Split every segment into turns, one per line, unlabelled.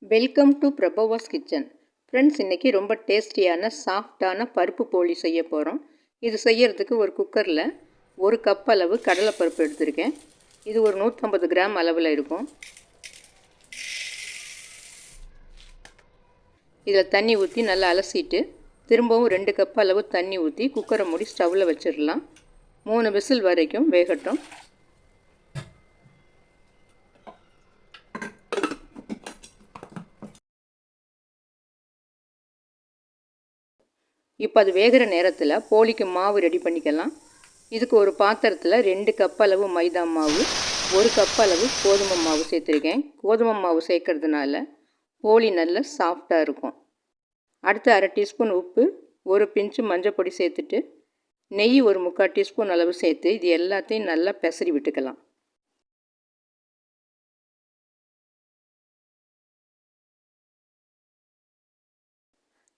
Welcome to பிரபவாஸ் kitchen. Friends, இன்றைக்கி ரொம்ப டேஸ்டியான சாஃப்டான பருப்பு போலி செய்ய போகிறோம். இது செய்யறதுக்கு ஒரு குக்கரில் 1 கப் அளவு கடலைப்பருப்பு எடுத்திருக்கேன். இது ஒரு 150 கிராம் அளவில் இருக்கும். இதில் தண்ணி ஊற்றி நல்லா அலசிட்டு திரும்பவும் 2 கப் அளவு தண்ணி ஊற்றி குக்கரை மூடி ஸ்டவ்வில் வச்சிடலாம். 3 விசில் வரைக்கும் வேகட்டும். இப்போ அது வேகிற நேரத்தில் போலிக்கு மாவு ரெடி பண்ணிக்கலாம். இதுக்கு ஒரு பாத்திரத்தில் 2 கப் அளவு மைதா மாவு, 1 கப் அளவு கோதுமை மாவு சேர்த்துருக்கேன். கோதுமை மாவு சேர்க்கறதுனால போலி நல்லா சாஃப்டாக இருக்கும். அடுத்து 1/2 டீஸ்பூன் உப்பு, 1 பிஞ்சு மஞ்சள் பொடி சேர்த்துட்டு நெய் ஒரு 3/4 டீஸ்பூன் அளவு சேர்த்து இது எல்லாத்தையும் நல்லா பெசரி விட்டுக்கலாம்.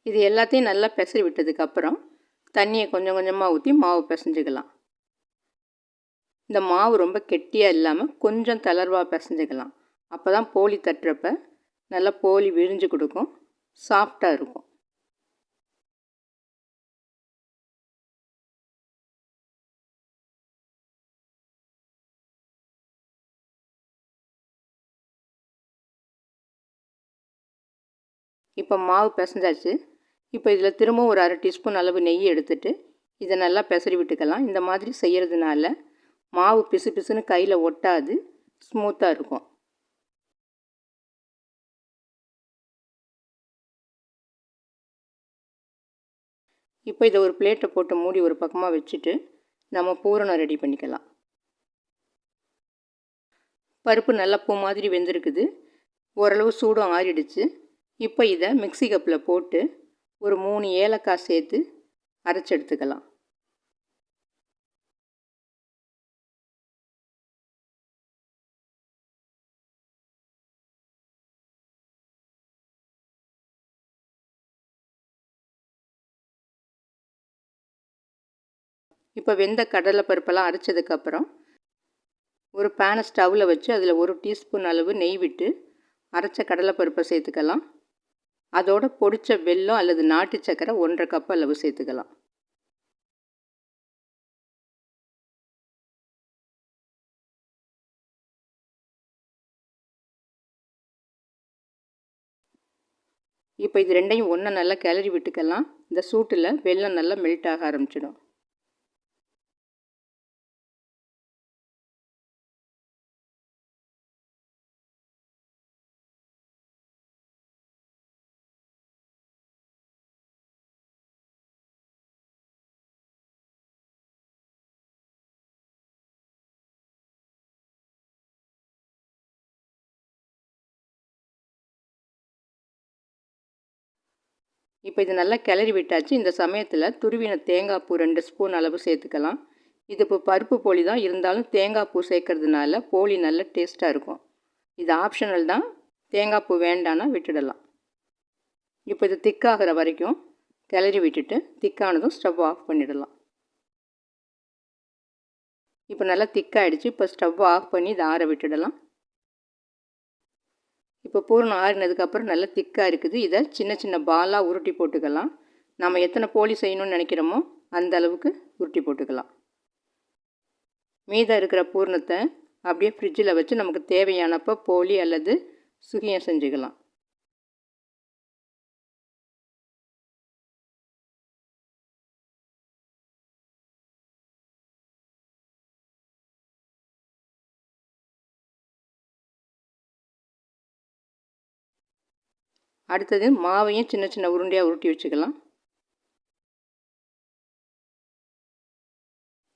இது எல்லாத்தையும் நல்லா பெசரி விட்டதுக்கப்புறம் தண்ணியை கொஞ்சம் கொஞ்சமாக ஊற்றி மாவு பிசைஞ்சிக்கலாம். இந்த மாவு ரொம்ப கெட்டியாக இல்லாமல் கொஞ்சம் தளர்வாக பிசைஞ்சிக்கலாம். அப்போ தான் போலி தட்டுறப்ப நல்லா போலி விரிஞ்சு கொடுக்கும், சாஃப்டாக இருக்கும். இப்போ மாவு பிசைஞ்சாச்சு. இப்போ இதில் திரும்பவும் ஒரு 1/2 டீஸ்பூன் அளவு நெய் எடுத்துட்டு இதை நல்லா பெசரி விட்டுக்கலாம். இந்த மாதிரி செய்கிறதுனால மாவு பிசு பிசுன்னு கையில் ஒட்டாது, ஸ்மூத்தாக இருக்கும். இப்போ இதை ஒரு பிளேட்டை போட்டு மூடி ஒரு பக்கமாக வச்சுட்டு நம்ம பூரணம் ரெடி பண்ணிக்கலாம். பருப்பு நல்லா பூ மாதிரி வெந்திருக்குது. ஓரளவு சூடும் ஆறிடுச்சு. இப்போ இதை மிக்ஸி கப்பில் போட்டு ஒரு 3 ஏலக்காய் சேர்த்து அரைச்சி எடுத்துக்கலாம். இப்போ வெந்த கடலை பருப்பெல்லாம் அரைச்சதுக்கப்புறம் ஒரு பேனை ஸ்டவ்வில் வச்சு அதில் 1 டீஸ்பூன் அளவு நெய் விட்டு அரைச்ச கடலைப்பருப்பை சேர்த்துக்கலாம். அதோட பொடிச்ச வெல்லம் அல்லது நாட்டு சர்க்கரை 1/2 கப் அளவு சேர்த்துக்கலாம். இப்போ இது ரெண்டையும் ஒன்றா நல்லா கிளறி விட்டுக்கலாம். இந்த சூட்டில் வெல்லம் நல்லா மெல்ட் ஆக ஆரம்பிச்சிடும். இப்போ இது நல்லா கிளறி விட்டாச்சு. இந்த சமயத்தில் துருவின தேங்காய் பூ 2 ஸ்பூன் அளவு சேர்த்துக்கலாம். இது இப்போ பருப்பு போலி தான், இருந்தாலும் தேங்காய் பூ சேர்க்கறதுனால போலி நல்ல டேஸ்ட்டாக இருக்கும். இது ஆப்ஷனல் தான், தேங்காய் பூ வேண்டான்னா விட்டுடலாம். இப்போ இது திக்காகிற வரைக்கும் கிளறி விட்டுட்டு திக்கானதும் ஸ்டவ் ஆஃப் பண்ணிடலாம். இப்போ நல்லா திக்காகிடுச்சு. இப்போ ஸ்டவ் ஆஃப் பண்ணி இதை ஆற விட்டுடலாம். இப்போ பூரணம் ஆறினதுக்கப்புறம் நல்லா திக்காக இருக்குது. இதை சின்ன சின்ன பாலாக உருட்டி போட்டுக்கலாம். நம்ம எத்தனை போலி செய்யணும்னு நினைக்கிறோமோ அந்த அளவுக்கு உருட்டி போட்டுக்கலாம். மீதம் இருக்கிற பூரணத்தை அப்படியே ஃப்ரிட்ஜில் வச்சு நமக்கு தேவையானப்போ போலி அல்லது சுகியம் செஞ்சுக்கலாம். அடுத்தது மாவையும் சின்ன சின்ன உருண்டையாக உருட்டி வச்சுக்கலாம்.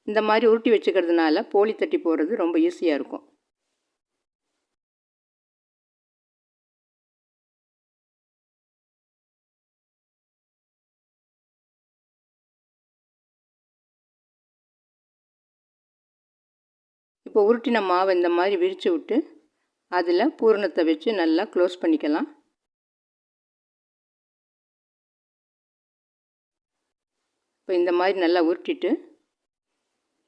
இந்த மாதிரி உருட்டி வச்சுக்கிறதுனால போலி தட்டி போடுறது ரொம்ப ஈஸியாக இருக்கும். இப்போ உருட்டின மாவை இந்த மாதிரி விரித்து விட்டு அதில் பூரணத்தை வச்சு நல்லா க்ளோஸ் பண்ணிக்கலாம். இப்போ இந்த மாதிரி நல்லா உருட்டிட்டு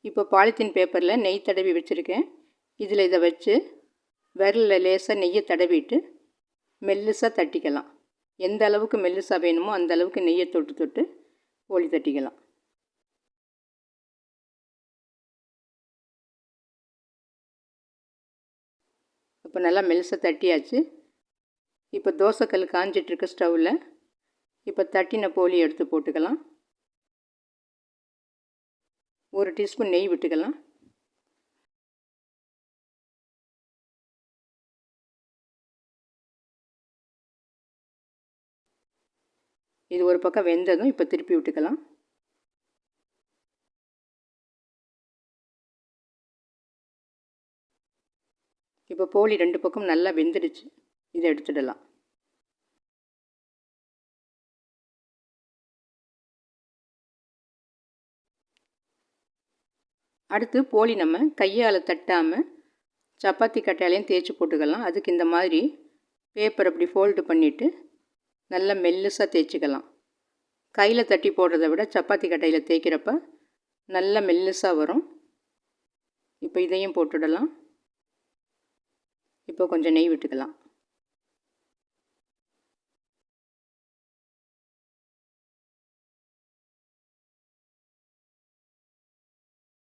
இப்போ பாலித்தீன் பேப்பரில் நெய் தடவி வச்சுருக்கேன். இதில் இதை வச்சு விரலில் லேசாக நெய்யை தடவிட்டு மெல்லிசாக தட்டிக்கலாம். எந்த அளவுக்கு மெல்லிசாக வேணுமோ அந்த அளவுக்கு நெய்யை தொட்டு தொட்டு போலி தட்டிக்கலாம். இப்போ நல்லா மெல்லிசாக தட்டியாச்சு. இப்போ தோசைக்கல் காஞ்சிட்ருக்கு ஸ்டவ்வில். இப்போ தட்டின போலி எடுத்து போட்டுக்கலாம். 1 டீஸ்பூன் நெய் விட்டுக்கலாம். இது ஒரு பக்கம் வெந்ததும் இப்போ திருப்பி விட்டுக்கலாம். இப்போ போலி 2 பக்கம் நல்லா வெந்துடுச்சு. இதை எடுத்துடலாம். அடுத்து போலி நம்ம கையால் தட்டாமல் சப்பாத்தி கட்டையாலையும் தேய்ச்சி போட்டுக்கலாம். அதுக்கு இந்த மாதிரி பேப்பர் அப்படி ஃபோல்டு பண்ணிவிட்டு நல்லா மெல்லிசாக தேய்ச்சிக்கலாம். கையில் தட்டி போடுறத விட சப்பாத்தி கட்டையில் தேய்க்கிறப்ப நல்லா மெல்லிசாக வரும். இப்போ இதையும் போட்டுடலாம். இப்போ கொஞ்சம் நெய் விட்டுக்கலாம்.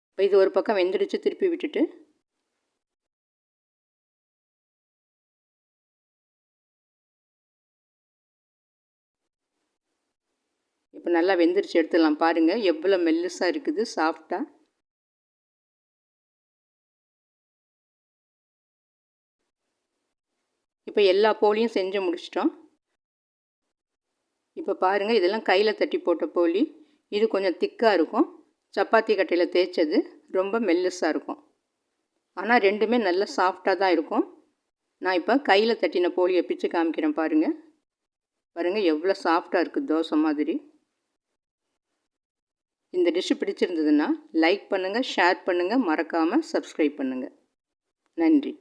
இப்போ இது ஒரு பக்கம் வெந்துடுச்சு. திருப்பி விட்டுட்டு இப்போ நல்லா வெந்துருச்சு, எடுத்துடலாம். பாருங்கள் எவ்வளோ மெல்லிசாக இருக்குது, சாஃப்டாக. இப்போ எல்லா போலியும் செஞ்சு முடிச்சிட்டோம். இப்போ பாருங்கள், இதெல்லாம் கையில் தட்டி போட்ட போலி. இது கொஞ்சம் திக்காக இருக்கும். சப்பாத்தி கட்டையில் தேய்ச்சது ரொம்ப மெல்லிசாக இருக்கும். ஆனால் ரெண்டுமே நல்லா சாஃப்டாக தான் இருக்கும். நான் இப்போ கையில் தட்டின போலியை பிச்சு காமிக்கிறேன். பாருங்கள் பாருங்கள் எவ்வளோ சாஃப்டாக இருக்குது, தோசை மாதிரி. இந்த டிஷ்ஷு பிடிச்சிருந்ததுன்னா லைக் பண்ணுங்கள், ஷேர் பண்ணுங்கள், மறக்காமல் சப்ஸ்கிரைப் பண்ணுங்கள். நன்றி.